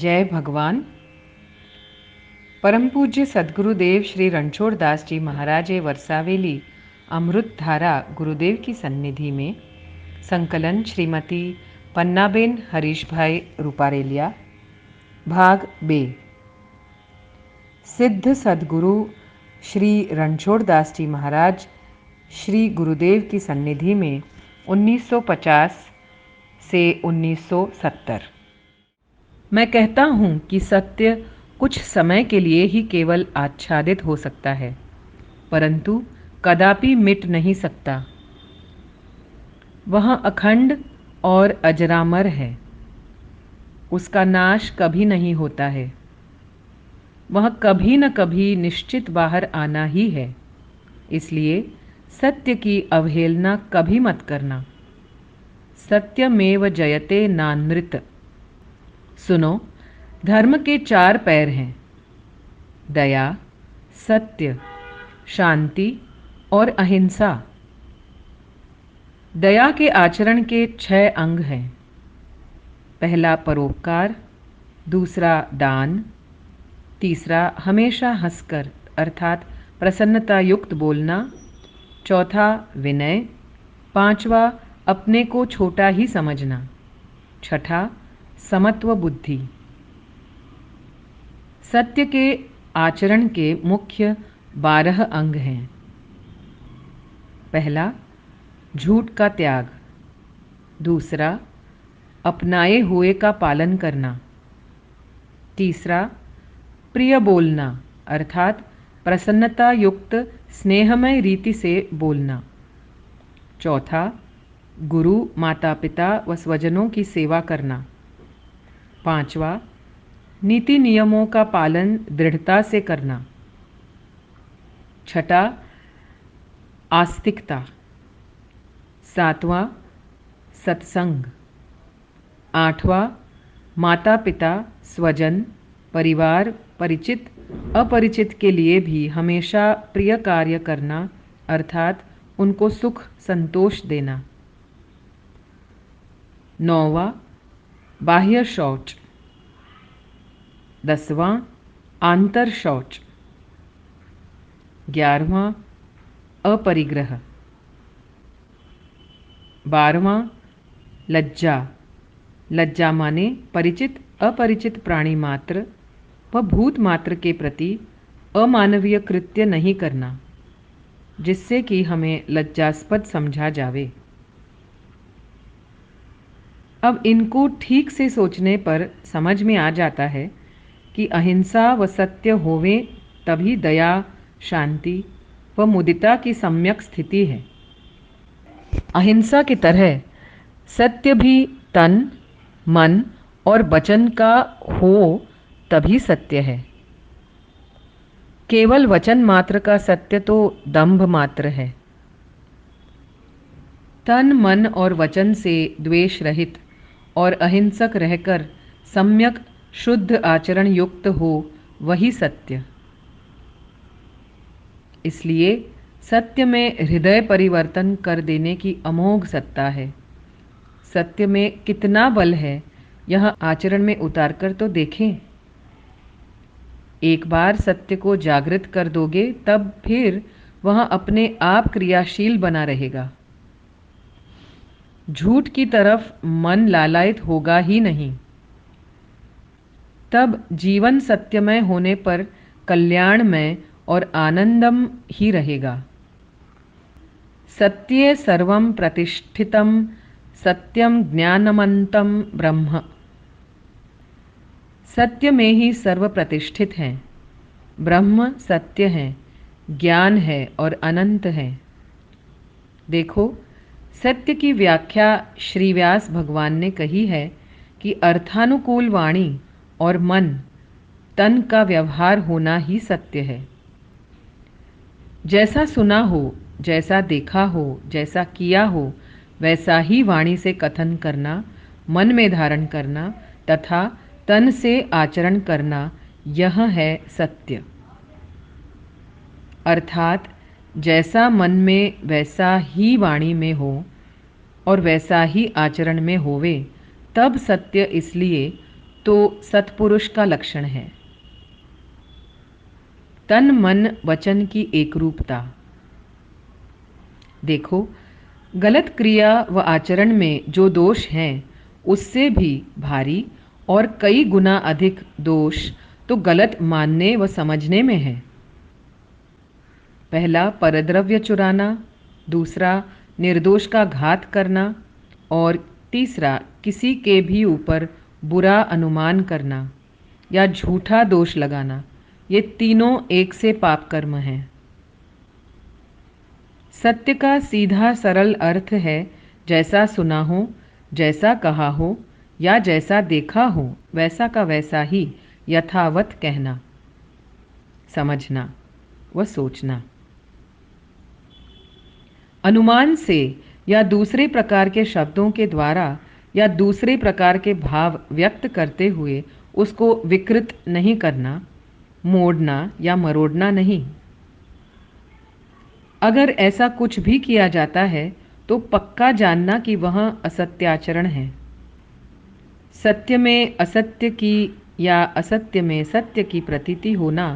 जय भगवान। परम पूज्य सद्गुरुदेव श्री रणछोड़ दास जी महाराजे वर्सावेली अमृत धारा गुरुदेव की सन्निधि में संकलन श्रीमती पन्नाबेन हरीश भाई रूपारेलिया भाग बे। सिद्ध सद्गुरु श्री रणछोड़ दास जी महाराज श्री गुरुदेव की सन्निधि में 1950 से 1970। मैं कहता हूँ कि सत्य कुछ समय के लिए ही केवल आच्छादित हो सकता है, परंतु कदापि मिट नहीं सकता। वह अखंड और अजरामर है, उसका नाश कभी नहीं होता है। वह कभी न कभी निश्चित बाहर आना ही है। इसलिए सत्य की अवहेलना कभी मत करना। सत्यमेव जयते नानृत। सुनो, धर्म के 4 पैर हैं: दया, सत्य, शांति और अहिंसा। दया के आचरण के 6 अंग हैं। पहला परोपकार, दूसरा दान, तीसरा हमेशा हंसकर अर्थात प्रसन्नता युक्त बोलना, चौथा विनय, पांचवा अपने को छोटा ही समझना, छठा समत्व बुद्धि। सत्य के आचरण के मुख्य 12 अंग हैं। पहला झूठ का त्याग, दूसरा अपनाए हुए का पालन करना, तीसरा प्रिय बोलना अर्थात प्रसन्नता युक्त स्नेहमय रीति से बोलना, चौथा गुरु माता पिता व स्वजनों की सेवा करना, पांचवा नीति नियमों का पालन दृढ़ता से करना, छठा आस्तिकता, सातवां सत्संग, आठवां माता पिता स्वजन परिवार परिचित अपरिचित के लिए भी हमेशा प्रिय कार्य करना अर्थात उनको सुख संतोष देना, नौवां बाह्य शौच, 10वां आंतर शौच, 11वां अपरिग्रह, 12वां लज्जा। लज्जा माने परिचित अपरिचित प्राणी मात्र व भूत मात्र के प्रति अमानवीय कृत्य नहीं करना, जिससे कि हमें लज्जास्पद समझा जावे। अब इनको ठीक से सोचने पर समझ में आ जाता है कि अहिंसा व सत्य होवे तभी दया, शांति व मुदिता की सम्यक स्थिति है। अहिंसा की तरह सत्य भी तन, मन और वचन का हो तभी सत्य है। केवल वचन मात्र का सत्य तो दंभ मात्र है। तन, मन और वचन से द्वेष रहित और अहिंसक रहकर सम्यक शुद्ध आचरण युक्त हो वही सत्य। इसलिए सत्य में हृदय परिवर्तन कर देने की अमोघ सत्ता है। सत्य में कितना बल है यह आचरण में उतारकर तो देखें। एक बार सत्य को जागृत कर दोगे तब फिर वह अपने आप क्रियाशील बना रहेगा। झूठ की तरफ मन लालायित होगा ही नहीं। तब जीवन सत्यमय होने पर कल्याणमय और आनंदम ही रहेगा। सत्ये सर्वं प्रतिष्ठितं सत्यम ज्ञानमंतम ब्रह्म। सत्य में ही सर्व प्रतिष्ठित हैं। ब्रह्म सत्य है, ज्ञान है और अनंत है। देखो, सत्य की व्याख्या श्री व्यास भगवान ने कही है कि अर्थानुकूल वाणी और मन तन का व्यवहार होना ही सत्य है। जैसा सुना हो, जैसा देखा हो, जैसा किया हो, वैसा ही वाणी से कथन करना, मन में धारण करना तथा तन से आचरण करना, यह है सत्य। अर्थात जैसा मन में वैसा ही वाणी में हो और वैसा ही आचरण में होवे, तब सत्य। इसलिए तो सत्पुरुष का लक्षण है। तन मन वचन की एकरूपता। देखो, गलत क्रिया व आचरण में जो दोष हैं उससे भी भारी और कई गुना अधिक दोष तो गलत मानने व समझने में है। पहला परद्रव्य चुराना, दूसरा निर्दोष का घात करना और तीसरा किसी के भी ऊपर बुरा अनुमान करना या झूठा दोष लगाना। ये तीनों एक से पाप कर्म हैं। सत्य का सीधा सरल अर्थ है जैसा सुना हो, जैसा कहा हो या जैसा देखा हो वैसा का वैसा ही यथावत कहना, समझना व सोचना। अनुमान से या दूसरे प्रकार के शब्दों के द्वारा या दूसरे प्रकार के भाव व्यक्त करते हुए उसको विकृत नहीं करना, मोड़ना या मरोड़ना नहीं। अगर ऐसा कुछ भी किया जाता है तो पक्का जानना कि वह असत्याचरण है। सत्य में असत्य की या असत्य में सत्य की प्रतीति होना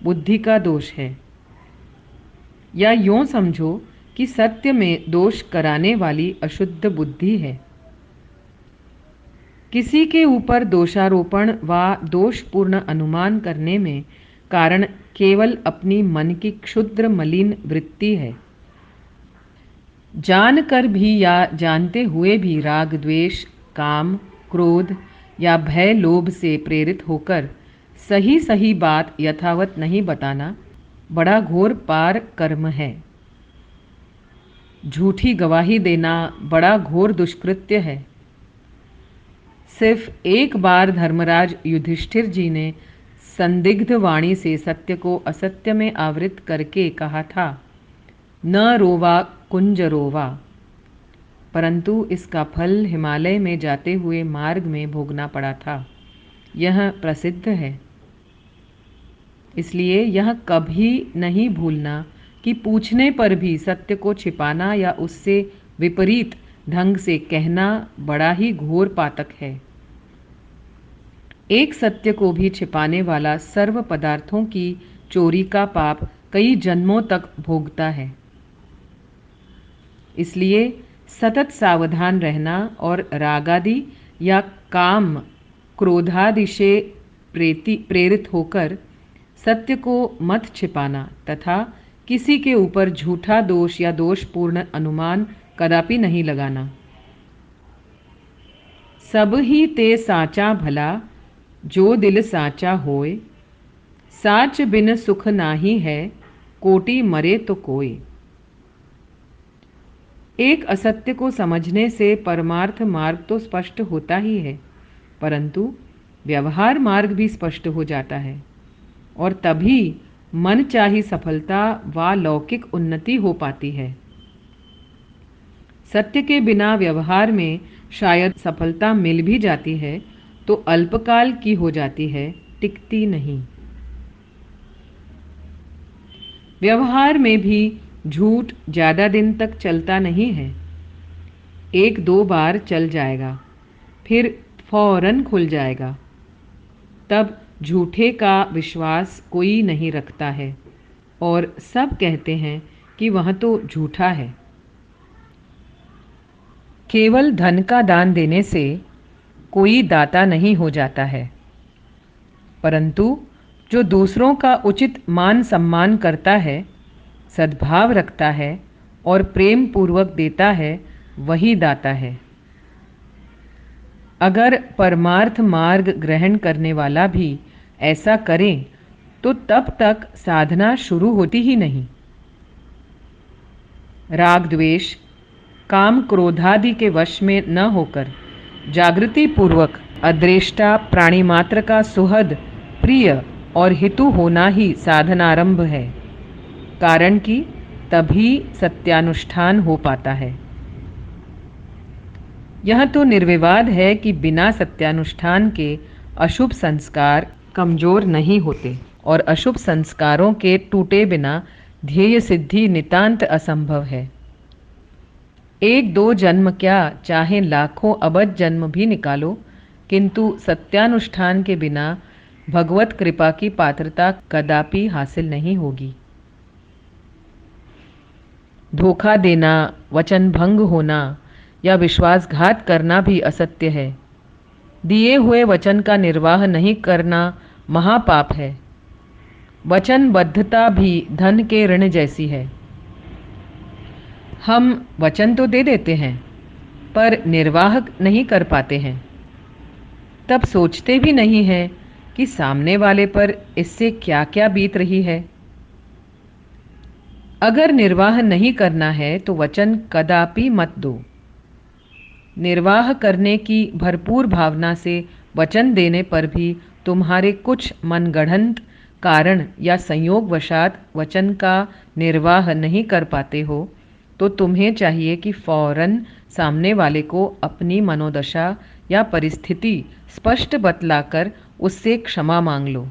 बुद्धि का दोष है। या यूं समझो कि सत्य में दोष कराने वाली अशुद्ध बुद्धि है। किसी के ऊपर दोषारोपण व दोषपूर्ण अनुमान करने में कारण केवल अपनी मन की क्षुद्र मलिन वृत्ति है। जानकर भी या जानते हुए भी राग द्वेष, काम, क्रोध या भय लोभ से प्रेरित होकर सही सही बात यथावत नहीं बताना बड़ा घोर पार कर्म है। झूठी गवाही देना बड़ा घोर दुष्कृत्य है। सिर्फ एक बार धर्मराज युधिष्ठिर जी ने संदिग्ध वाणी से सत्य को असत्य में आवृत करके कहा था, न रोवा कुंज रोवा, परंतु इसका फल हिमालय में जाते हुए मार्ग में भोगना पड़ा था। यह प्रसिद्ध है। इसलिए यह कभी नहीं भूलना कि पूछने पर भी सत्य को छिपाना या उससे विपरीत ढंग से कहना बड़ा ही घोर पातक है। एक सत्य को भी छिपाने वाला सर्व पदार्थों की चोरी का पाप कई जन्मों तक भोगता है। इसलिए सतत सावधान रहना और रागादि या काम क्रोधादि से प्रेरित होकर सत्य को मत छिपाना तथा किसी के ऊपर झूठा दोष या दोषपूर्ण अनुमान कदापि नहीं लगाना। सब ही ते साचा भला, जो दिल साचा होए, साच बिन सुख नाही है, कोटि मरे तो कोय। एक असत्य को समझने से परमार्थ मार्ग तो स्पष्ट होता ही है, परंतु व्यवहार मार्ग भी स्पष्ट हो जाता है और तभी मन चाही सफलता व लौकिक उन्नति हो पाती है। सत्य के बिना व्यवहार में शायद सफलता मिल भी जाती है तो अल्पकाल की हो जाती है, टिकती नहीं। व्यवहार में भी झूठ ज़्यादा दिन तक चलता नहीं है। एक दो बार चल जाएगा, फिर फौरन खुल जाएगा। तब झूठे का विश्वास कोई नहीं रखता है और सब कहते हैं कि वह तो झूठा है। केवल धन का दान देने से कोई दाता नहीं हो जाता है, परंतु जो दूसरों का उचित मान सम्मान करता है, सद्भाव रखता है और प्रेम पूर्वक देता है, वही दाता है। अगर परमार्थ मार्ग ग्रहण करने वाला भी ऐसा करे तो तब तक साधना शुरू होती ही नहीं। राग द्वेष, काम क्रोधादि के वश में न होकर जागृति पूर्वक अद्रेष्टा प्राणी मात्र का सुहद, प्रिय और हितु होना ही साधनारंभ है, कारण कि तभी सत्यानुष्ठान हो पाता है। यह तो निर्विवाद है कि बिना सत्यानुष्ठान के अशुभ संस्कार कमजोर नहीं होते और अशुभ संस्कारों के टूटे बिना ध्येय सिद्धि नितांत असंभव है। एक दो जन्म क्या, चाहे लाखों अबज जन्म भी निकालो, किंतु सत्यानुष्ठान के बिना भगवत कृपा की पात्रता कदापि हासिल नहीं होगी। धोखा देना, वचन भंग होना या विश्वासघात करना भी असत्य है। दिए हुए वचन का निर्वाह नहीं करना महापाप है। वचनबद्धता भी धन के ऋण जैसी है। हम वचन तो दे देते हैं पर निर्वाह नहीं कर पाते हैं, तब सोचते भी नहीं हैं कि सामने वाले पर इससे क्या क्या बीत रही है। अगर निर्वाह नहीं करना है तो वचन कदापि मत दो। निर्वाह करने की भरपूर भावना से वचन देने पर भी तुम्हारे कुछ मनगढ़ंत कारण या संयोगवशात वचन का निर्वाह नहीं कर पाते हो, तो तुम्हें चाहिए कि फौरन सामने वाले को अपनी मनोदशा या परिस्थिति स्पष्ट बतलाकर उससे क्षमा मांग लो।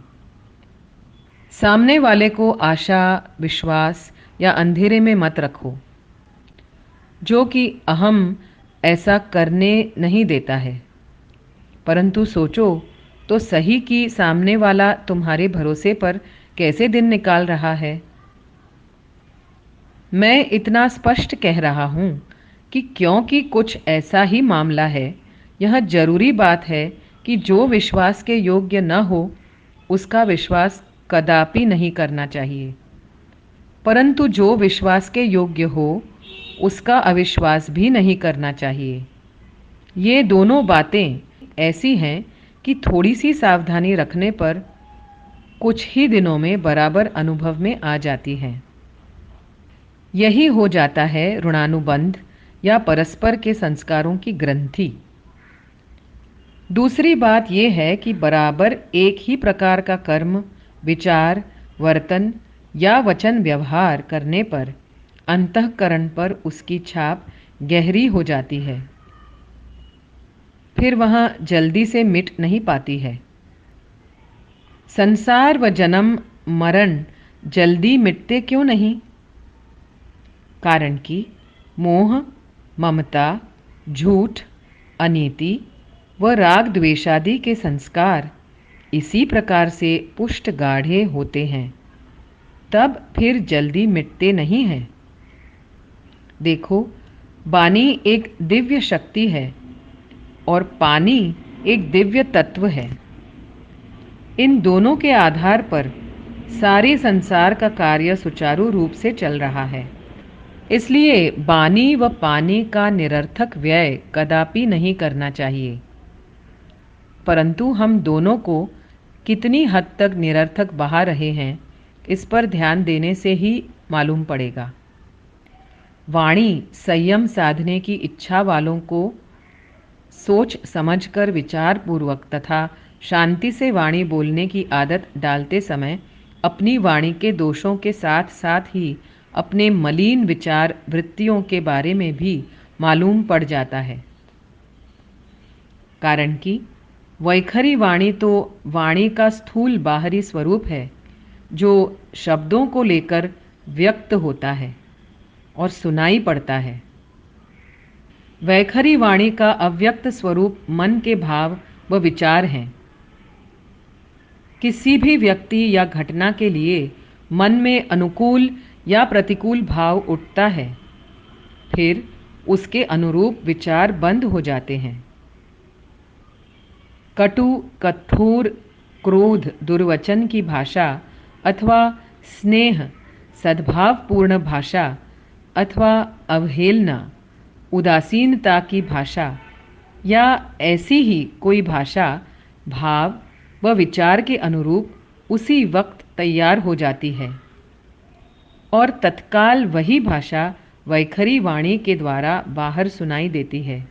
सामने वाले को आशा, विश्वास या अंधेरे में मत रखो, जो कि अहम ऐसा करने नहीं देता है। परंतु सोचो तो सही कि सामने वाला तुम्हारे भरोसे पर कैसे दिन निकाल रहा है। मैं इतना स्पष्ट कह रहा हूँ कि क्योंकि कुछ ऐसा ही मामला है, यह जरूरी बात है कि जो विश्वास के योग्य न हो उसका विश्वास कदापि नहीं करना चाहिए, परंतु जो विश्वास के योग्य हो उसका अविश्वास भी नहीं करना चाहिए। ये दोनों बातें ऐसी हैं कि थोड़ी सी सावधानी रखने पर कुछ ही दिनों में बराबर अनुभव में आ जाती हैं। यही हो जाता है ऋणानुबंध या परस्पर के संस्कारों की ग्रंथि। दूसरी बात यह है कि बराबर एक ही प्रकार का कर्म, विचार, वर्तन या वचन व्यवहार करने पर अंतःकरण पर उसकी छाप गहरी हो जाती है, फिर वह जल्दी से मिट नहीं पाती है। संसार व जन्म मरण जल्दी मिटते क्यों नहीं? कारण कि मोह, ममता, झूठ, अनीति व राग द्वेषादि के संस्कार इसी प्रकार से पुष्ट गाढ़े होते हैं, तब फिर जल्दी मिटते नहीं हैं। देखो, वाणी एक दिव्य शक्ति है और पानी एक दिव्य तत्व है। इन दोनों के आधार पर सारे संसार का कार्य सुचारू रूप से चल रहा है। इसलिए वाणी व पानी का निरर्थक व्यय कदापि नहीं करना चाहिए, परंतु हम दोनों को कितनी हद तक निरर्थक बहा रहे हैं, इस पर ध्यान देने से ही मालूम पड़ेगा। वाणी संयम साधने की इच्छा वालों को सोच समझकर विचार पूर्वक तथा शांति से वाणी बोलने की आदत डालते समय अपनी वाणी के दोषों के साथ साथ ही अपने मलिन विचार वृत्तियों के बारे में भी मालूम पड़ जाता है। कारण कि वैखरी वाणी तो वाणी का स्थूल बाहरी स्वरूप है, जो शब्दों को लेकर व्यक्त होता है और सुनाई पड़ता है। वैखरी वाणी का अव्यक्त स्वरूप मन के भाव व विचार हैं। किसी भी व्यक्ति या घटना के लिए मन में अनुकूल या प्रतिकूल भाव उठता है, फिर उसके अनुरूप विचार बंद हो जाते हैं। कटु, कठोर, क्रोध, दुर्वचन की भाषा अथवा स्नेह, सद्भावपूर्ण भाषा अथवा अवहेलना, उदासीनता की भाषा या ऐसी ही कोई भाषा भाव व विचार के अनुरूप उसी वक्त तैयार हो जाती है और तत्काल वही भाषा वैखरी वाणी के द्वारा बाहर सुनाई देती है।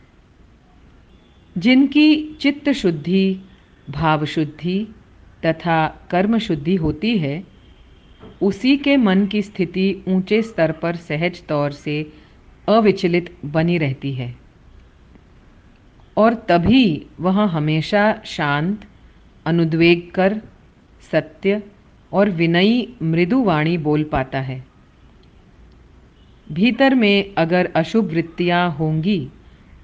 जिनकी चित्त शुद्धि, भाव शुद्धि तथा कर्म शुद्धि होती है, उसी के मन की स्थिति ऊंचे स्तर पर सहज तौर से अविचलित बनी रहती है और तभी वह हमेशा शांत, अनुद्वेग कर, सत्य और विनयी मृदु वाणी बोल पाता है। भीतर में अगर अशुभ वृत्तियाँ होंगी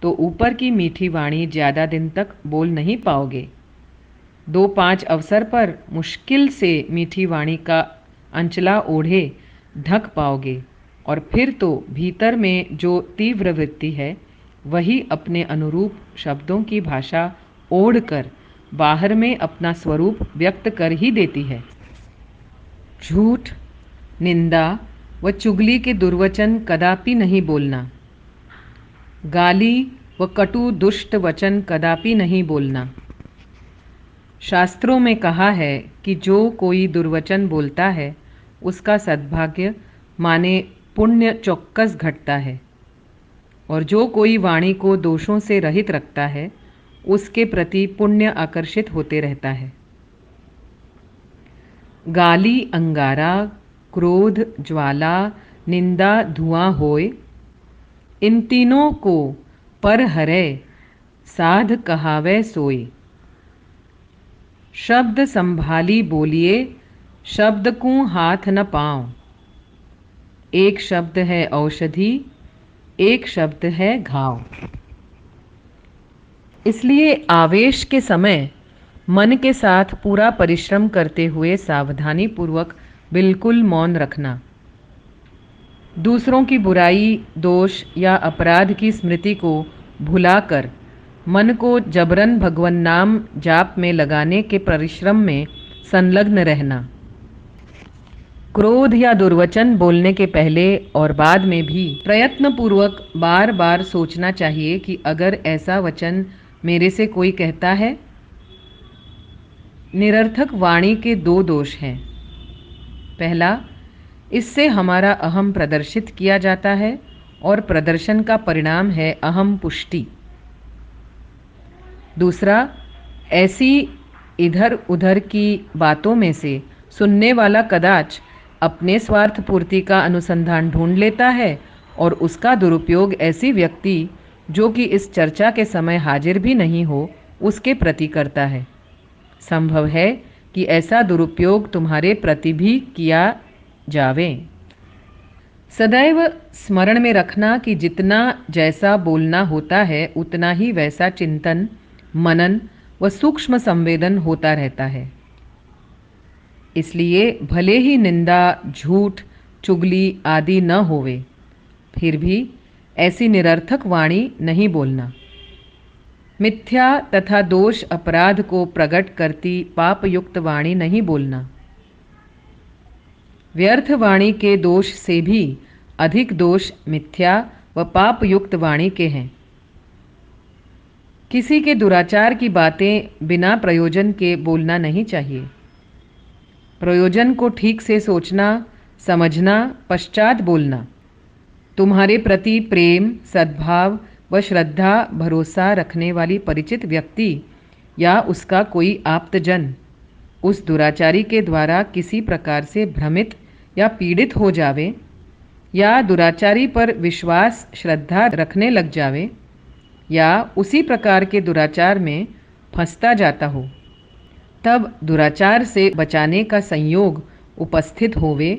तो ऊपर की मीठी वाणी ज़्यादा दिन तक बोल नहीं पाओगे। 2-5 अवसर पर मुश्किल से मीठी वाणी का अंचला ओढ़े ढक पाओगे, और फिर तो भीतर में जो तीव्र वृत्ति है वही अपने अनुरूप शब्दों की भाषा ओढ़कर बाहर में अपना स्वरूप व्यक्त कर ही देती है। झूठ, निंदा व चुगली के दुर्वचन कदापि नहीं बोलना। गाली व कटु दुष्ट वचन कदापि नहीं बोलना। शास्त्रों में कहा है कि जो कोई दुर्वचन बोलता है उसका सद्भाग्य माने पुण्य चौक्कस घटता है, और जो कोई वाणी को दोषों से रहित रखता है उसके प्रति पुण्य आकर्षित होते रहता है। गाली अंगारा, क्रोध ज्वाला, निंदा धुआं होए, इन तीनों को पर हरै साध कहावै सोए। शब्द संभाली बोलिए, शब्द को हाथ न पाँव। एक शब्द है औषधि, एक शब्द है घाव। इसलिए आवेश के समय मन के साथ पूरा परिश्रम करते हुए सावधानी पूर्वक बिल्कुल मौन रखना। दूसरों की बुराई, दोष या अपराध की स्मृति को भुलाकर मन को जबरन भगवन नाम जाप में लगाने के परिश्रम में संलग्न रहना। क्रोध या दुर्वचन बोलने के पहले और बाद में भी प्रयत्नपूर्वक बार बार सोचना चाहिए कि अगर ऐसा वचन मेरे से कोई कहता है। निरर्थक वाणी के 2 दोष हैं। पहला, इससे हमारा अहम प्रदर्शित किया जाता है और प्रदर्शन का परिणाम है अहम पुष्टि। दूसरा, ऐसी इधर उधर की बातों में से सुनने वाला कदाच अपने स्वार्थ पूर्ति का अनुसंधान ढूंढ लेता है और उसका दुरुपयोग ऐसी व्यक्ति जो कि इस चर्चा के समय हाजिर भी नहीं हो उसके प्रति करता है। संभव है कि ऐसा दुरुपयोग तुम्हारे प्रति भी किया जावे। सदैव स्मरण में रखना कि जितना जैसा बोलना होता है उतना ही वैसा चिंतन, मनन व सूक्ष्म संवेदन होता रहता है। इसलिए भले ही निंदा, झूठ, चुगली आदि न होवे, फिर भी ऐसी निरर्थक वाणी नहीं बोलना। मिथ्या तथा दोष अपराध को प्रकट करती पापयुक्त वाणी नहीं बोलना। व्यर्थ वाणी के दोष से भी अधिक दोष मिथ्या व पापयुक्त वाणी के हैं। किसी के दुराचार की बातें बिना प्रयोजन के बोलना नहीं चाहिए। प्रयोजन को ठीक से सोचना, समझना, पश्चात बोलना। तुम्हारे प्रति प्रेम, सद्भाव व श्रद्धा, भरोसा रखने वाली परिचित व्यक्ति या उसका कोई आप्तजन उस दुराचारी के द्वारा किसी प्रकार से भ्रमित या पीड़ित हो जावे, या दुराचारी पर विश्वास श्रद्धा रखने लग जावे, या उसी प्रकार के दुराचार में फंसता जाता हो, तब दुराचार से बचाने का संयोग उपस्थित होवे,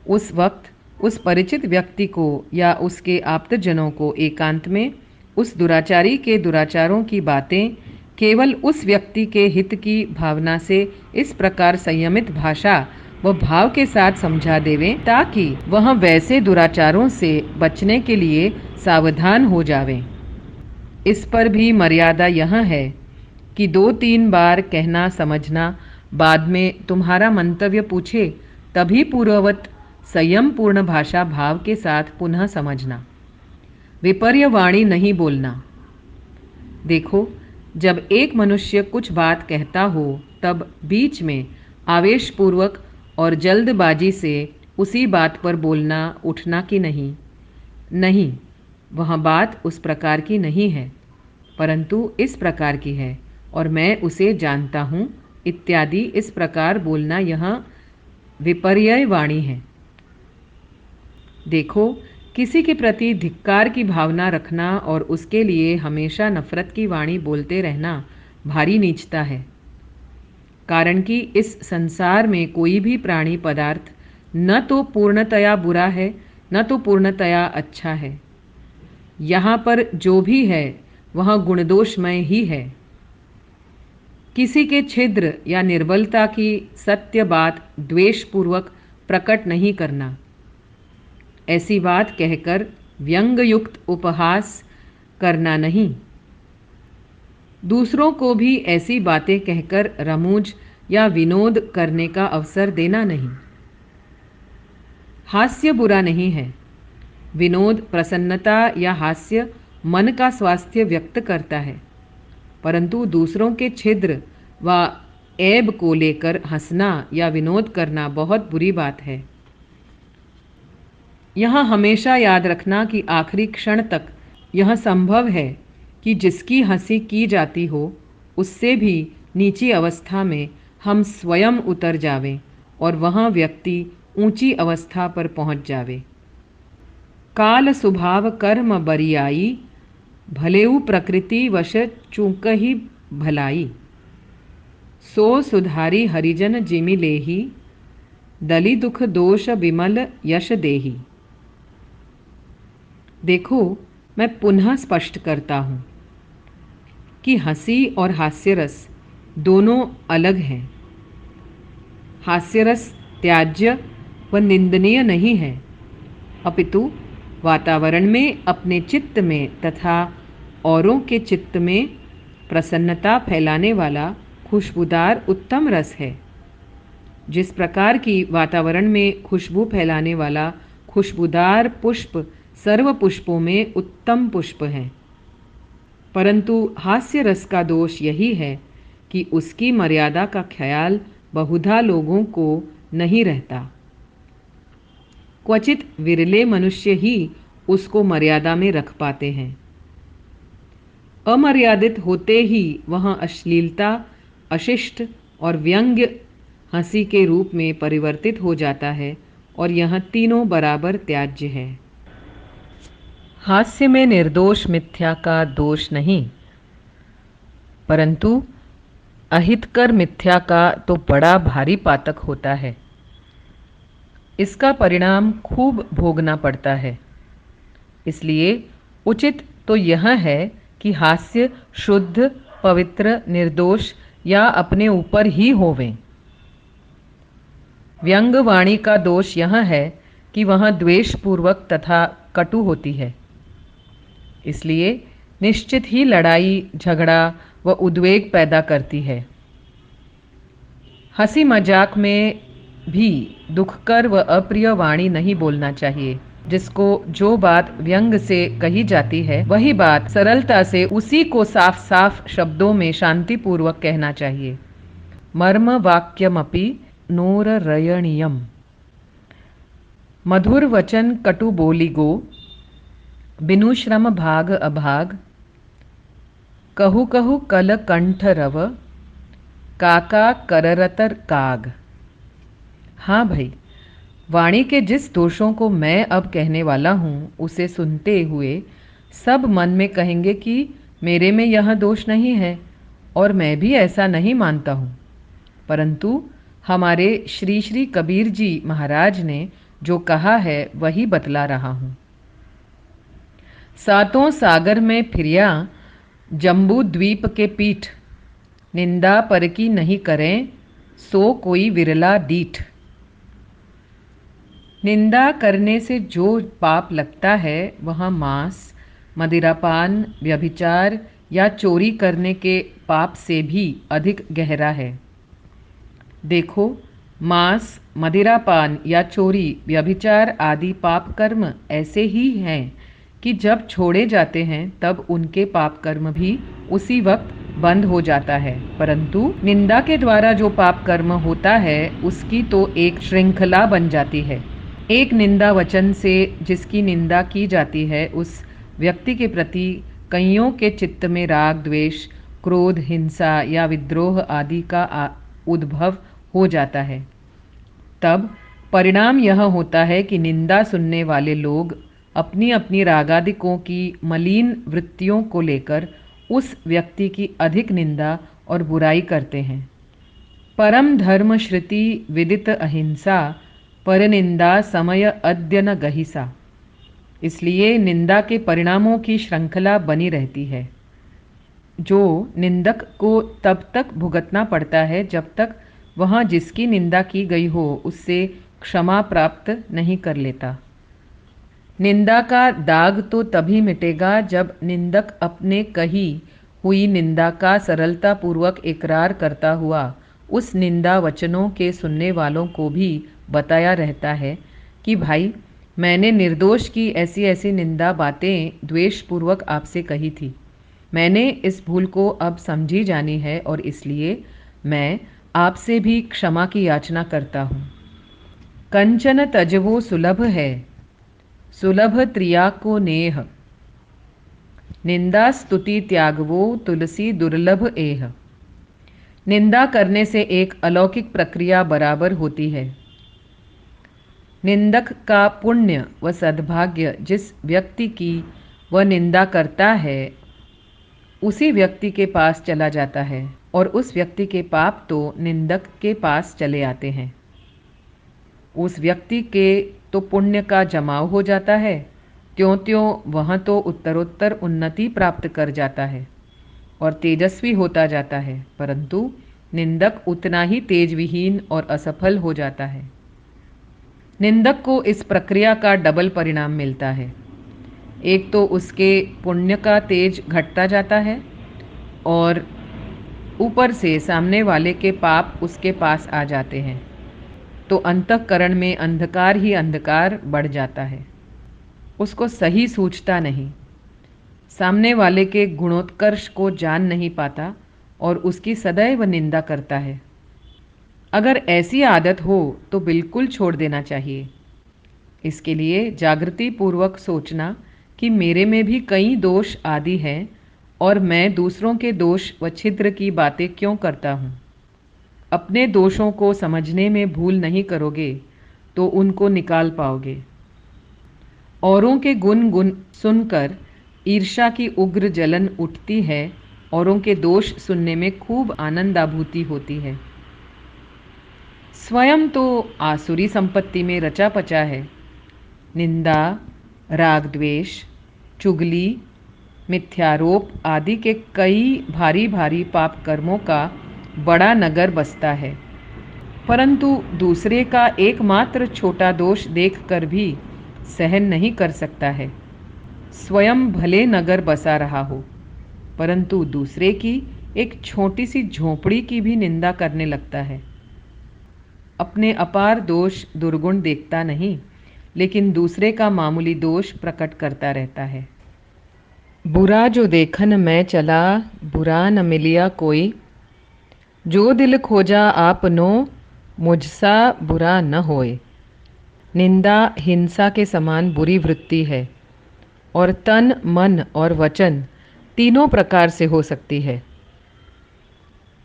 उस वक्त उस परिचित व्यक्ति को या उसके आप्तजनों को एकांत में उस दुराचारी के दुराचारों की बातें केवल उस व्यक्ति के हित की भावना से इस प्रकार संयमित भाषा व भाव के साथ समझा देवें ताकि वह वैसे दुराचारों से बचने के लिए सावधान हो जावें। इस पर भी मर्यादा यह है कि 2-3 बार कहना समझना, बाद में तुम्हारा मंतव्य पूछे तभी पूर्ववत संयम पूर्ण भाषा भाव के साथ पुनः समझना। विपर्य वाणी नहीं बोलना। देखो, जब एक मनुष्य कुछ बात कहता हो तब बीच में आवेशपूर्वक और जल्दबाजी से उसी बात पर बोलना उठना कि नहीं। नहीं, वह बात उस प्रकार की नहीं है, परंतु इस प्रकार की है और मैं उसे जानता हूँ इत्यादि इस प्रकार बोलना यह विपर्यय वाणी है। देखो, किसी के प्रति धिक्कार की भावना रखना और उसके लिए हमेशा नफरत की वाणी बोलते रहना भारी नीचता है, कारण कि इस संसार में कोई भी प्राणी पदार्थ न तो पूर्णतया बुरा है न तो पूर्णतया अच्छा है। यहाँ पर जो भी है वह गुणदोषमय ही है। किसी के छिद्र या निर्बलता की सत्य बात द्वेषपूर्वक प्रकट नहीं करना। ऐसी बात कहकर व्यंग्ययुक्त उपहास करना नहीं। दूसरों को भी ऐसी बातें कहकर रमूज या विनोद करने का अवसर देना नहीं। हास्य बुरा नहीं है। विनोद, प्रसन्नता या हास्य मन का स्वास्थ्य व्यक्त करता है, परंतु दूसरों के छिद्र व ऐब को लेकर हंसना या विनोद करना बहुत बुरी बात है। यह हमेशा याद रखना कि आखिरी क्षण तक यह संभव है कि जिसकी हंसी की जाती हो उससे भी नीची अवस्था में हम स्वयं उतर जावें और वह व्यक्ति ऊंची अवस्था पर पहुंच जावे। काल स्वभाव कर्म बरियाई, भलेऊ प्रकृति वश चूक ही भलाई। सो सुधारी हरिजन जिमि लेही, दली दुख दोष विमल यश देही। देखो, मैं पुनः स्पष्ट करता हूँ कि हंसी और हास्यरस दोनों अलग हैं। हास्यरस त्याज्य व निंदनीय नहीं है, अपितु वातावरण में, अपने चित्त में तथा औरों के चित्त में प्रसन्नता फैलाने वाला खुशबूदार उत्तम रस है। जिस प्रकार की वातावरण में खुशबू फैलाने वाला खुशबूदार पुष्प सर्व पुष्पों में उत्तम पुष्प है, परंतु हास्य रस का दोष यही है कि उसकी मर्यादा का ख्याल बहुधा लोगों को नहीं रहता। क्वचित विरले मनुष्य ही उसको मर्यादा में रख पाते हैं। अमर्यादित होते ही वह अश्लीलता, अशिष्ट और व्यंग्य हंसी के रूप में परिवर्तित हो जाता है और यह तीनों बराबर त्याज्य है। हास्य में निर्दोष मिथ्या का दोष नहीं, परंतु अहितकर मिथ्या का तो बड़ा भारी पातक होता है। इसका परिणाम खूब भोगना पड़ता है। इसलिए उचित तो यह है कि हास्य शुद्ध, पवित्र, निर्दोष या अपने ऊपर ही होवें। व्यंग वाणी का दोष यह है कि वह द्वेषपूर्वक तथा कटु होती है। इसलिए निश्चित ही लड़ाई, झगड़ा व उद्वेग पैदा करती है। हंसी मजाक में भी दुखकर व अप्रिय वाणी नहीं बोलना चाहिए। जिसको जो बात व्यंग से कही जाती है वही बात सरलता से उसी को साफ साफ शब्दों में शांतिपूर्वक कहना चाहिए। मर्म वाक्यमपि नोररयणीयम। मधुर वचन कटु बोली गो, बिनु श्रम भाग अभाग। कहु कहु कल कंठ रव, काका कररतर काग। हाँ भाई, वाणी के जिस दोषों को मैं अब कहने वाला हूँ उसे सुनते हुए सब मन में कहेंगे कि मेरे में यह दोष नहीं है और मैं भी ऐसा नहीं मानता हूँ, परंतु हमारे श्री श्री कबीर जी महाराज ने जो कहा है वही बतला रहा हूँ। सातों सागर में फिरिया, जम्बू द्वीप के पीठ। निंदा पर की नहीं करें, सो कोई विरला डीठ। निंदा करने से जो पाप लगता है वह मांस, मदिरापान, व्यभिचार या चोरी करने के पाप से भी अधिक गहरा है। देखो, मांस, मदिरापान या चोरी, व्यभिचार आदि पाप कर्म ऐसे ही हैं कि जब छोड़े जाते हैं तब उनके पाप कर्म भी उसी वक्त बंद हो जाता है, परंतु निंदा के द्वारा जो पाप कर्म होता है उसकी तो एक श्रृंखला बन जाती है। एक निंदा वचन से जिसकी निंदा की जाती है उस व्यक्ति के प्रति कईयों के चित्त में राग, द्वेष, क्रोध, हिंसा या विद्रोह आदि का उद्भव हो जाता है। तब परिणाम यह होता है कि निंदा सुनने वाले लोग अपनी अपनी रागादिकों की मलिन वृत्तियों को लेकर उस व्यक्ति की अधिक निंदा और बुराई करते हैं। परम धर्म श्रुति विदित अहिंसा, पर निंदा समय अद्य न गहिसा। इसलिए निंदा के परिणामों की श्रृंखला बनी रहती है। जो निंदक को तब तक भुगतना पड़ता है जब तक वह जिसकी निंदा की गई हो उससे क्षमा प्राप्त नहीं कर लेता। निंदा का दाग तो तभी मिटेगा जब निंदक अपने कही हुई निंदा का सरलतापूर्वक इकरार करता हुआ उस निंदा वचनों के सुनने वालों को भी बताया रहता है कि भाई, मैंने निर्दोष की ऐसी ऐसी निंदा बातें द्वेषपूर्वक आपसे कही थी। मैंने इस भूल को अब समझी जानी है और इसलिए मैं आपसे भी क्षमा की याचना करता हूँ। कंचन तजवो सुलभ है, सुलभ त्रिया को नेह। निंदा स्तुति त्यागवो, तुलसी दुर्लभ एह। निंदा करने से एक अलौकिक प्रक्रिया बराबर होती है। निंदक का पुण्य व सद्भाग्य जिस व्यक्ति की वह निंदा करता है उसी व्यक्ति के पास चला जाता है और उस व्यक्ति के पाप तो निंदक के पास चले आते हैं। उस व्यक्ति के तो पुण्य का जमाव हो जाता है, त्यों त्यों वह तो उत्तरोत्तर उन्नति प्राप्त कर जाता है और तेजस्वी होता जाता है, परंतु निंदक उतना ही तेजविहीन और असफल हो जाता है। निंदक को इस प्रक्रिया का डबल परिणाम मिलता है। एक तो उसके पुण्य का तेज घटता जाता है और ऊपर से सामने वाले के पाप उसके पास आ जाते हैं, तो अंतःकरण में अंधकार ही अंधकार बढ़ जाता है। उसको सही सूझता नहीं, सामने वाले के गुणोत्कर्ष को जान नहीं पाता और उसकी सदैव निंदा करता है। अगर ऐसी आदत हो तो बिल्कुल छोड़ देना चाहिए। इसके लिए जागृति पूर्वक सोचना कि मेरे में भी कई दोष आदि हैं और मैं दूसरों के दोष व छिद्र की बातें क्यों करता हूँ। अपने दोषों को समझने में भूल नहीं करोगे तो उनको निकाल पाओगे। औरों के गुण सुनकर ईर्ष्या की उग्र जलन उठती है, औरों के दोष सुनने में खूब आनंदाभूति होती है। स्वयं तो आसुरी संपत्ति में रचा पचा है। निंदा, राग द्वेष, चुगली, मिथ्यारोप आदि के कई भारी भारी पाप कर्मों का बड़ा नगर बसता है, परंतु दूसरे का एकमात्र छोटा दोष देखकर भी सहन नहीं कर सकता है। स्वयं भले नगर बसा रहा हो, परंतु दूसरे की एक छोटी सी झोपड़ी की भी निंदा करने लगता है। अपने अपार दोष दुर्गुण देखता नहीं, लेकिन दूसरे का मामूली दोष प्रकट करता रहता है। बुरा जो देखन मैं चला, बुरा न मिलिया कोई। जो दिल खोजा आपनो, मुझसा बुरा न होए। निंदा हिंसा के समान बुरी वृत्ति है और तन, मन और वचन तीनों प्रकार से हो सकती है।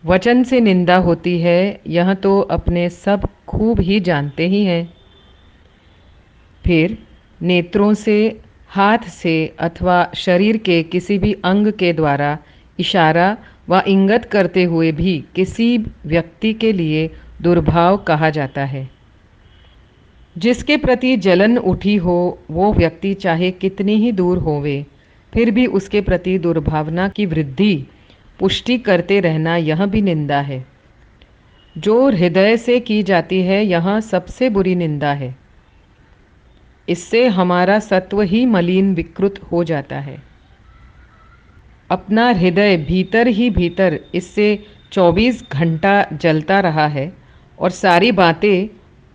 वचन से निंदा होती है, यह तो अपने सब खूब ही जानते ही हैं। फिर नेत्रों से, हाथ से अथवा शरीर के किसी भी अंग के द्वारा इशारा व इंगित करते हुए भी किसी व्यक्ति के लिए दुर्भाव कहा जाता है। जिसके प्रति जलन उठी हो वो व्यक्ति चाहे कितनी ही दूर होवे, फिर भी उसके प्रति दुर्भावना की वृद्धि पुष्टि करते रहना यह भी निंदा है। जो हृदय से की जाती है यह सबसे बुरी निंदा है। इससे हमारा सत्व ही मलिन विकृत हो जाता है। अपना हृदय भीतर ही भीतर इससे 24 घंटा जलता रहा है और सारी बातें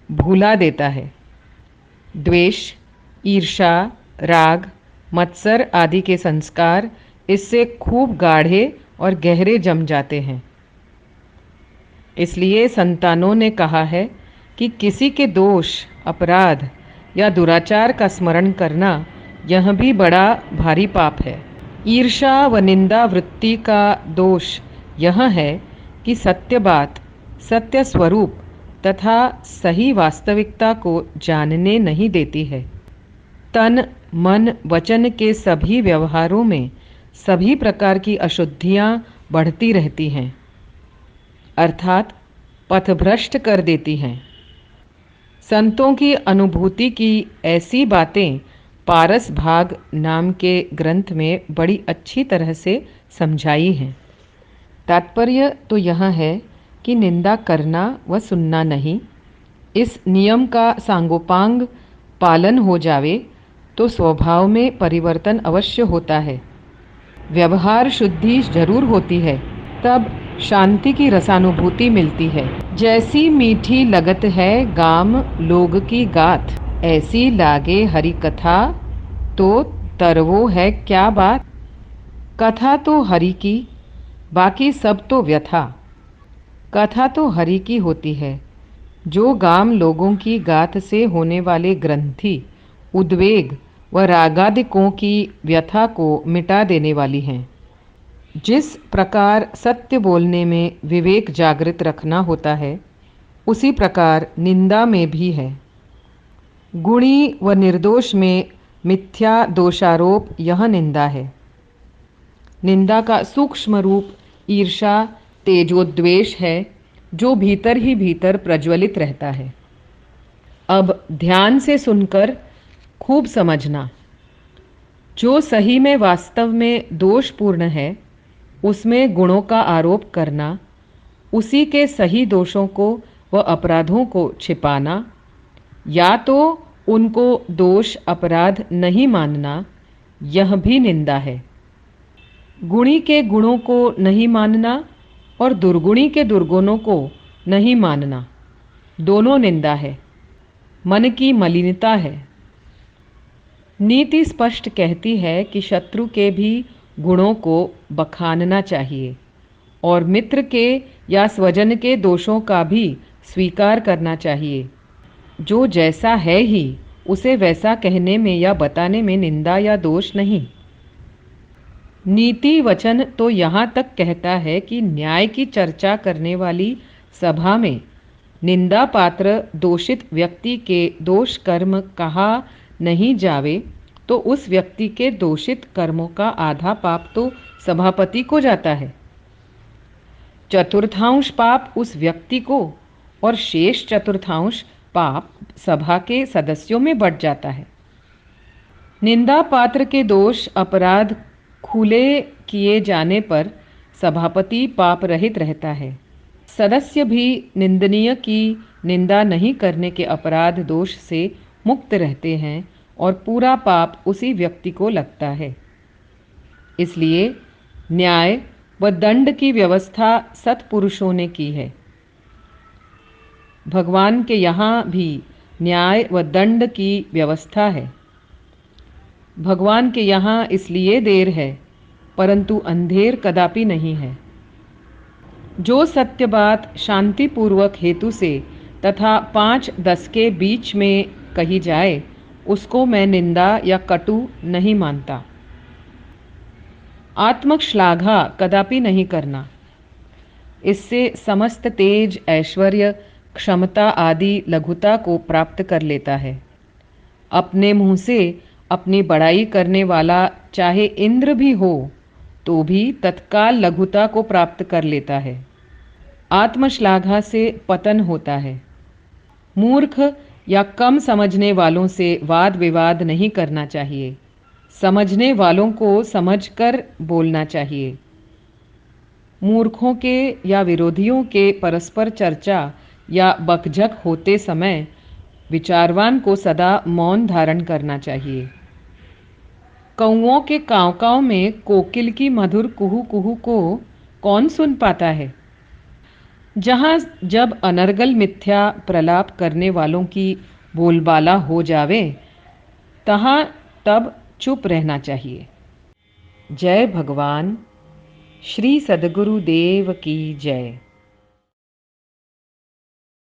भुला देता है। द्वेष, ईर्ष्या, राग, मत्सर आदि के संस्कार इससे खूब गाढ़े और गहरे जम जाते हैं। इसलिए संतानों ने कहा है कि किसी के दोष, अपराध या दुराचार का स्मरण करना यह भी बड़ा भारी पाप है। ईर्ष्या व निंदा वृत्ति का दोष यह है कि सत्य बात, सत्य स्वरूप तथा सही वास्तविकता को जानने नहीं देती है। तन, मन, वचन के सभी व्यवहारों में सभी प्रकार की अशुद्धियाँ बढ़ती रहती हैं, अर्थात पथभ्रष्ट कर देती हैं। संतों की अनुभूति की ऐसी बातें पारस भाग नाम के ग्रंथ में बड़ी अच्छी तरह से समझाई हैं। तात्पर्य तो यह है कि निंदा करना व सुनना नहीं। इस नियम का सांगोपांग पालन हो जावे तो स्वभाव में परिवर्तन अवश्य होता है, व्यवहार शुद्धि जरूर होती है, तब शांति की रसानुभूति मिलती है। जैसी मीठी लगत है गाम लोग की गाथ, ऐसी लागे हरि कथा तो तरवो है क्या बात। कथा तो हरि की, बाकी सब तो व्यथा। कथा तो हरि की होती है, जो गाम लोगों की गाथ से होने वाले ग्रंथि, उद्वेग व रागादिकों की व्यथा को मिटा देने वाली हैं। जिस प्रकार सत्य बोलने में विवेक जागृत रखना होता है, उसी प्रकार निंदा में भी है। गुणी व निर्दोष में मिथ्या दोषारोप यह निंदा है। निंदा का सूक्ष्म रूप ईर्षा तेजोद्वेष है, जो भीतर ही भीतर प्रज्वलित रहता है। अब ध्यान से सुनकर खूब समझना। जो सही में वास्तव में दोषपूर्ण है, उसमें गुणों का आरोप करना, उसी के सही दोषों को व अपराधों को छिपाना, या तो उनको दोष अपराध नहीं मानना, यह भी निंदा है। गुणी के गुणों को नहीं मानना और दुर्गुणी के दुर्गुणों को नहीं मानना, दोनों निंदा है, मन की मलिनता है। नीति स्पष्ट कहती है कि शत्रु के भी गुणों को बखानना चाहिए और मित्र के या स्वजन के दोषों का भी स्वीकार करना चाहिए। जो जैसा है ही उसे वैसा कहने में या बताने में निंदा या दोष नहीं। नीति वचन तो यहाँ तक कहता है कि न्याय की चर्चा करने वाली सभा में निंदा पात्र दोषित व्यक्ति के दोष कर्म कहा नहीं जावे तो उस व्यक्ति के दोषित कर्मों का आधा पाप तो सभापति को जाता है, चतुर्थांश पाप उस व्यक्ति को और शेष चतुर्थांश पाप सभा के सदस्यों में बंट जाता है। निंदा पात्र के दोष अपराध खुले किए जाने पर सभापति पाप रहित रहता है। सदस्य भी निंदनीय की निंदा नहीं करने के अपराध दोष से मुक्त रहते हैं और पूरा पाप उसी व्यक्ति को लगता है। इसलिए न्याय व दंड की व्यवस्था सत्पुरुषों ने की है। भगवान के यहाँ भी न्याय व दंड की व्यवस्था है। भगवान के यहाँ इसलिए देर है, परंतु अंधेर कदापि नहीं है। जो सत्य बात शांतिपूर्वक हेतु से तथा 5-10 के बीच में कही जाए, उसको मैं निंदा या कटु नहीं मानता। आत्मश्लाघा कदापि नहीं करना। इससे समस्त तेज, ऐश्वर्य, क्षमता आदि लघुता को प्राप्त कर लेता है। अपने मुंह से अपनी बड़ाई करने वाला चाहे इंद्र भी हो तो भी तत्काल लघुता को प्राप्त कर लेता है। आत्मश्लाघा से पतन होता है। मूर्ख या कम समझने वालों से वाद विवाद नहीं करना चाहिए। समझने वालों को समझकर बोलना चाहिए। मूर्खों के या विरोधियों के परस्पर चर्चा या बकझक होते समय विचारवान को सदा मौन धारण करना चाहिए। कौओं के काँव काँव में कोकिल की मधुर कुहू कुहू को कौन सुन पाता है। जहाँ जब अनर्गल मिथ्या प्रलाप करने वालों की बोलबाला हो जावे, तहाँ तब चुप रहना चाहिए। जय भगवान। श्री सद्गुरुदेव की जय।